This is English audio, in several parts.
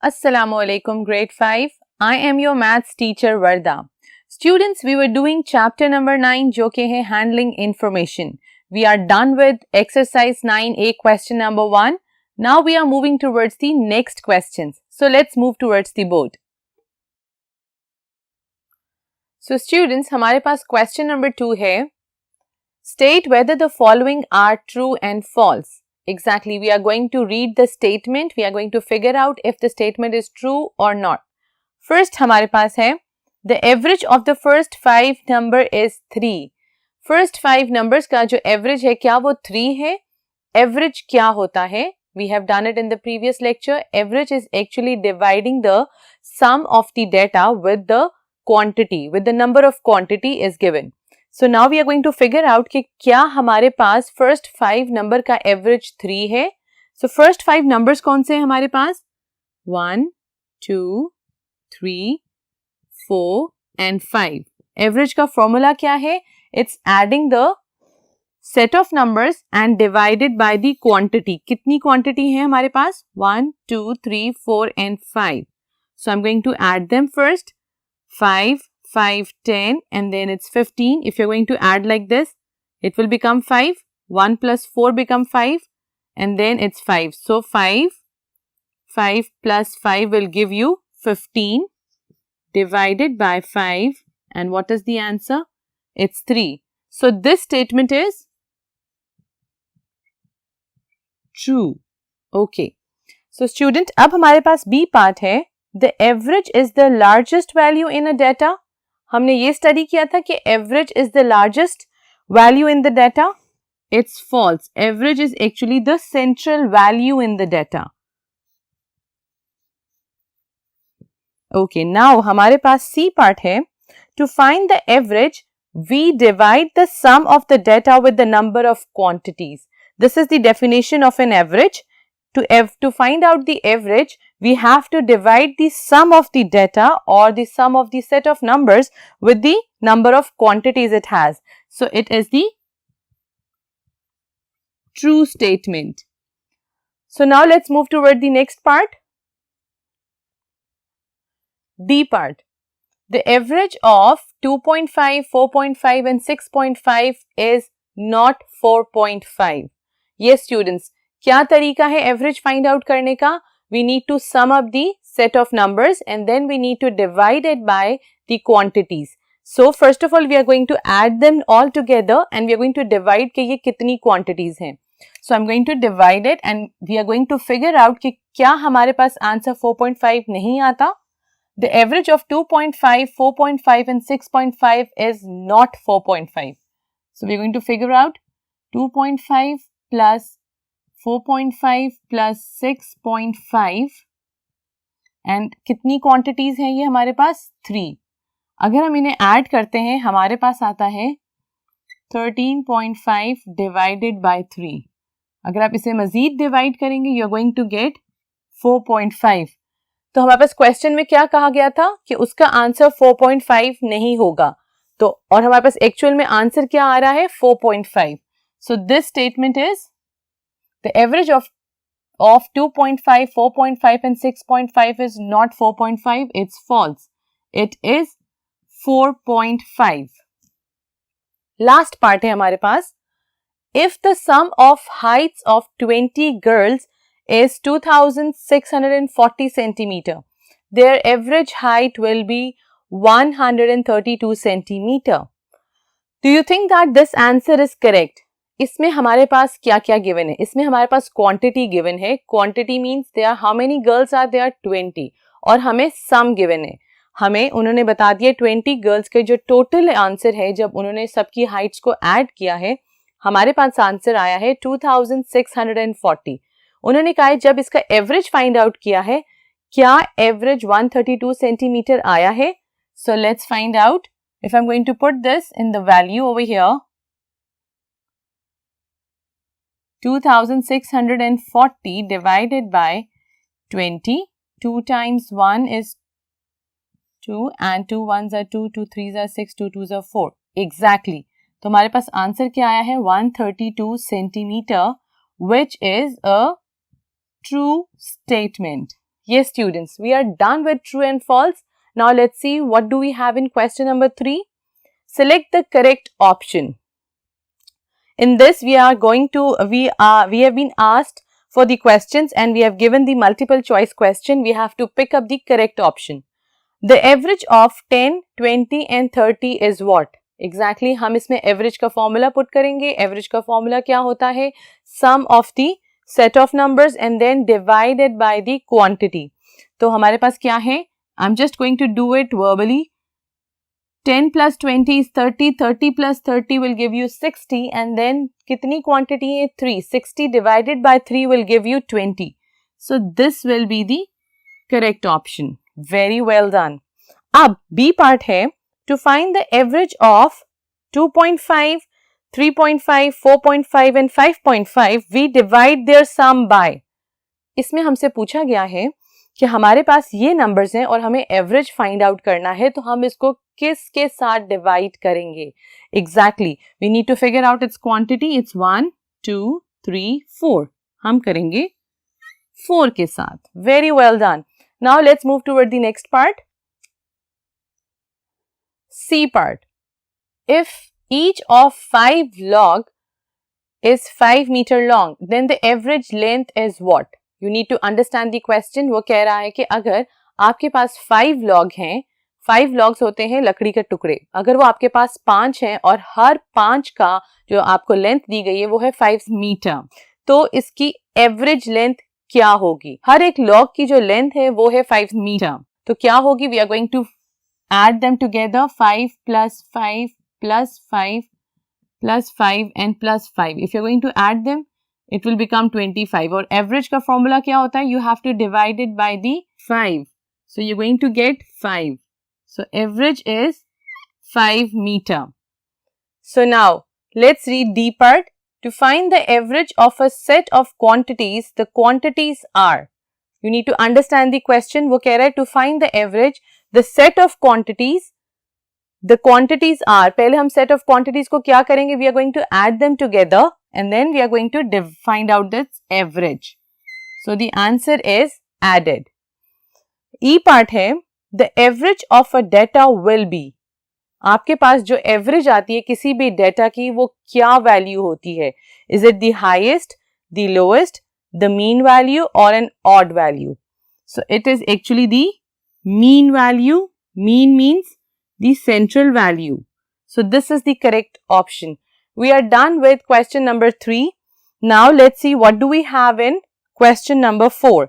Assalamu alaikum, grade 5. I am your maths teacher Varda. Students, we were doing chapter number 9 जो कि है handling information. We are done with exercise 9A question number 1. Now we are moving towards the next questions. So let's move towards the board. So students, हमारे पास question number 2 है. State whether the following are true and false. Exactly, we are going to read the statement. We are going to figure out if the statement is true or not. First हमारे पास है the average of the first 5 number is 3. First 5 numbers का जो average है क्या वो 3 है? Average क्या होता है? We have done it in the previous lecture. Average is actually dividing the sum of the data with the quantity, with the number of quantity is given. So now we are going to figure out कि क्या हमारे पास first 5 number का average 3 है. So first 5 numbers कौन से हैं हमारे पास? 1, 2, 3, 4 and 5. Average का formula क्या है? It's adding the set of numbers and divided by the quantity. कितनी quantity है हमारे पास? 1, 2, 3, 4 and 5. So I'm going to add them first. 5, 10 and then it's 15. If you're going to add like this, it will become 5. 1 plus 4 become 5 and then it's 5. So 5 plus 5 will give you 15 divided by 5 and what is the answer? It's 3. So this statement is true. Okay. So student, अब हमारे पास B part है. The average is the largest value in a data. हमने ये study किया था कि average is the largest value in the data. It's false. Average is actually the central value in the data. Okay, now हमारे पास C part है. To find the average, we divide the sum of the data with the number of quantities. This is the definition of an average. To find out the average, we have to divide the sum of the data or the sum of the set of numbers with the number of quantities it has. So it is the true statement. So now let's move toward the next part. D part. The average of 2.5, 4.5 and 6.5 is not 4.5. Yes students, क्या तरीका है average find out करने का? We need to sum up the set of numbers and then we need to divide it by the quantities. So first of all we are going to add them all together and we are going to divide कि ये कितनी quantities हैं. So I'm going to divide it and we are going to figure out कि क्या हमारे पास answer 4.5 नहीं आता? The average of 2.5, 4.5 and 6.5 is not 4.5. So we're going to figure out 2.5 plus 4.5 plus 6.5 and कितनी quantities हैं ये हमारे पास 3. अगर हम इन्हें add करते हैं हमारे पास आता है 13.5 divided by 3. अगर आप इसे मज़ीद divide करेंगे you are going to get 4.5. तो हमारे पास क्वेश्चन में क्या कहा गया था कि उसका आंसर 4.5 नहीं होगा. तो और हमारे पास एक्चुअल में आंसर क्या आ रहा है 4.5. So this statement is the average of 2.5, 4.5 and 6.5 is not 4.5. It's false. It is 4.5. Last part है हमारे पास. If the sum of heights of 20 girls is 2640 centimeter, their average height will be 132 centimeter. Do you think that this answer is correct? इसमें हमारे पास क्या क्या given है? इसमें हमारे पास quantity given है. Quantity means there how many girls are there? 20. और हमें sum given है. हमें उन्होंने बता दिया 20 girls के जो total answer है जब उन्होंने सबकी heights को add किया है हमारे पास आंसर आया है 2640. उन्होंने कहा जब इसका एवरेज फाइंड आउट किया है क्या एवरेज 132 सेंटीमीटर आया है. So let's find out. If I am going to put this in the value over here 2640 divided by 20. 2 times 1 is 2 and 2 ones are 2, 2 threes are 6, 2 twos are 4. Exactly. तो हमारे पास answer क्या आया है 132 centimetre, which is a true statement. Yes, students, we are done with true and false. Now let's see what do we have in question number 3. Select the correct option. In this, we have been asked for the questions and we have given the multiple choice question. We have to pick up the correct option. The average of 10, 20 and 30 is what? Exactly, हम इसमें average का formula put करेंगे. Average का formula क्या होता है? Sum of the set of numbers and then divided by the quantity. तो हमारे पास क्या है? I'm just going to do it verbally. 10 plus 20 is 30, 30 plus 30 will give you 60 and then कितनी quantity है? 3. 60 divided by 3 will give you 20. So this will be the correct option. Very well done. अब B part है to find the average of 2.5, 3.5, 4.5 and 5.5 we divide their sum by. इसमें हमसे पूछा गया है कि हमारे पास ये नंबर्स हैं और हमें एवरेज फाइंड आउट करना है तो हम इसको किसके साथ डिवाइड करेंगे? Exactly, we need to figure out its quantity. It's 1, 2, 3, 4. हम करेंगे 4 के साथ. Very well done. Now let's move toward the next part. C part. If each of 5 log is 5 meter long, then the average length is what? You need to understand the question. वो कह रहा है कि अगर आपके पास 5 log हैं, 5 logs होते हैं लकड़ी के टुकड़े, अगर वो आपके पास 5 हैं और हर 5 का जो आपको लेंथ दी गई है वो है 5 मीटर, तो इसकी एवरेज लेंथ क्या होगी? हर एक लॉग की जो लेंथ है वो है 5 मीटर, तो क्या होगी? We are going to add them together. 5 plus 5 plus 5 plus 5 and plus 5. If you're going to add them, it will become 25. और average का formula क्या होता है? You have to divide it by the 5. So you're going to get 5. So average is 5 meter. So now let's read D part. To find the average of a set of quantities, the quantities are. You need to understand the question. वो कह रहा है to find the average. The set of quantities, the quantities are, पहले हम set of quantities को क्या करेंगे? We are going to add them together and then we are going to find out this average. So the answer is added. E part है the average of a data will be. आपके पास जो average आती है किसी भी data की वो क्या value होती है? Is it the highest, the lowest, the mean value or an odd value? So it is actually the mean value. Mean means the central value. So this is the correct option. We are done with question number 3. Now let's see what do we have in question number 4.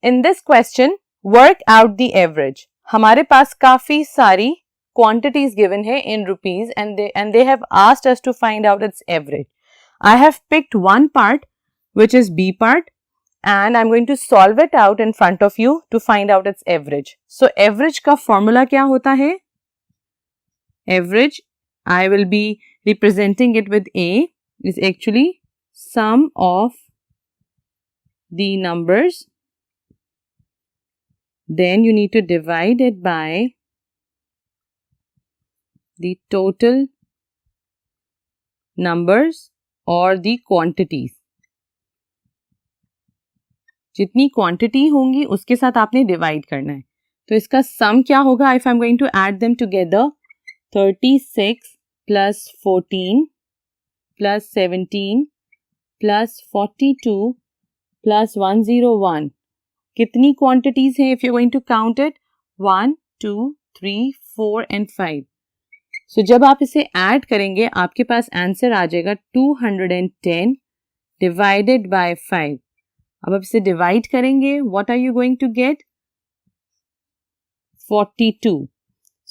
In this question, work out the average. हमारे पास काफी सारी quantities given है in rupees and they have asked us to find out its average. I have picked one part which is B part. And I'm going to solve it out in front of you to find out its average. So average का formula क्या होता है? Average, I will be representing it with A, is actually sum of the numbers. Then you need to divide it by the total numbers or the quantities. जितनी quantity होंगी उसके साथ आपने divide करना है. तो इसका सम क्या होगा? If I am going to add them together, 36 plus 14 plus 17 plus 42 plus 101. कितनी क्वांटिटीज हैं? If you going to count it, 1, 2, 3, 4 and 5. So जब आप इसे ऐड करेंगे आपके पास आंसर आ जाएगा 210 डिवाइडेड बाय 5. अब आप इसे डिवाइड करेंगे, what are you going to get? 42.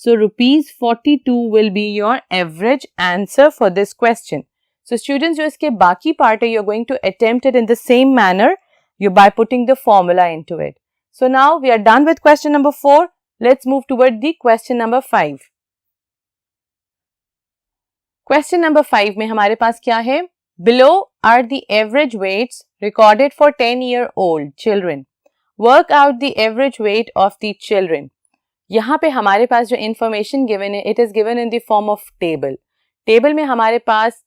So rupees 42 will be your average answer for this question. So students, जो इसके बाकी part है, you're going to attempt it in the same manner by putting the formula into it. So now we are done with question number 4. Let's move toward the question number 5. Question number 5 में हमारे पास क्या है? Below are the average weights recorded for 10-year-old children. Work out the average weight of the children. यहाँ पे हमारे पास जो information given है, it is given in the form of table. Table में हमारे पास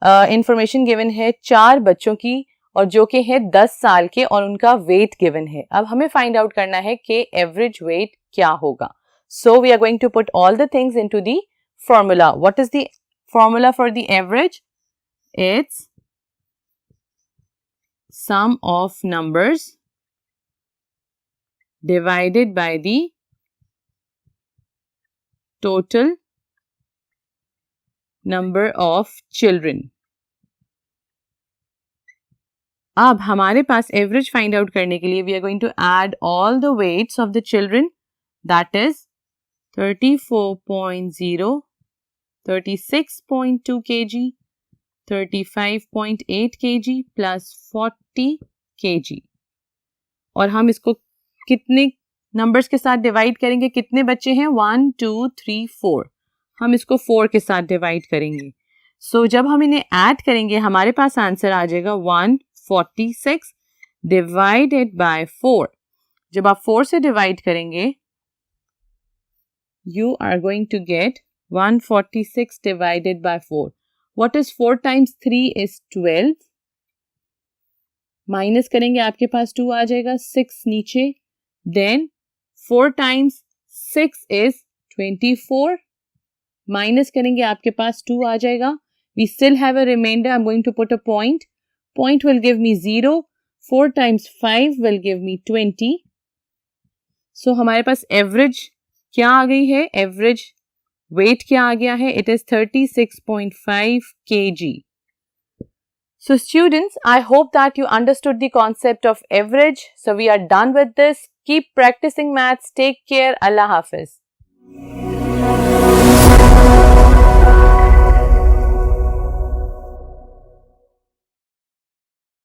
information given है 4 बच्चों की और जो कि है 10 साल के और उनका वेट गिवन है। अब हमें फाइंड आउट करना है कि एवरेज वेट क्या होगा। So we are going to put all the things into the formula. What is the formula for the average? It's sum of numbers divided by the total number of children. अब हमारे पास average find out करने के लिए we are going to add all the weights of the children, that is 34.0, 36.2 kg, 35.8 kg plus 40 kg। और हम इसको कितने numbers के साथ डिवाइड करेंगे? कितने बच्चे हैं? 1 2 3 4। हम इसको 4 के साथ डिवाइड करेंगे। सो जब हम इन्हें ऐड करेंगे हमारे पास आंसर आ जाएगा 146 डिवाइडेड बाय 4। जब आप 4 से डिवाइड करेंगे you are going to get 146 divided by 4। What is 4 times 3 is 12. Minus करेंगे आपके पास 2 आ जाएगा, 6 नीचे। Then 4 times 6 is 24. माइनस करेंगे आपके पास 2 आ जाएगा। We still have a remainder. I'm going to put a point. Point will give me 0. 4 times 5 will give me 20. So हमारे पास average क्या आ गई है? एवरेज वेट क्या आ गया है? It is 36.5 kg. So students, I hope that you understood the concept of average. So we are done with this. Keep practicing maths. Take care. Allah Hafiz.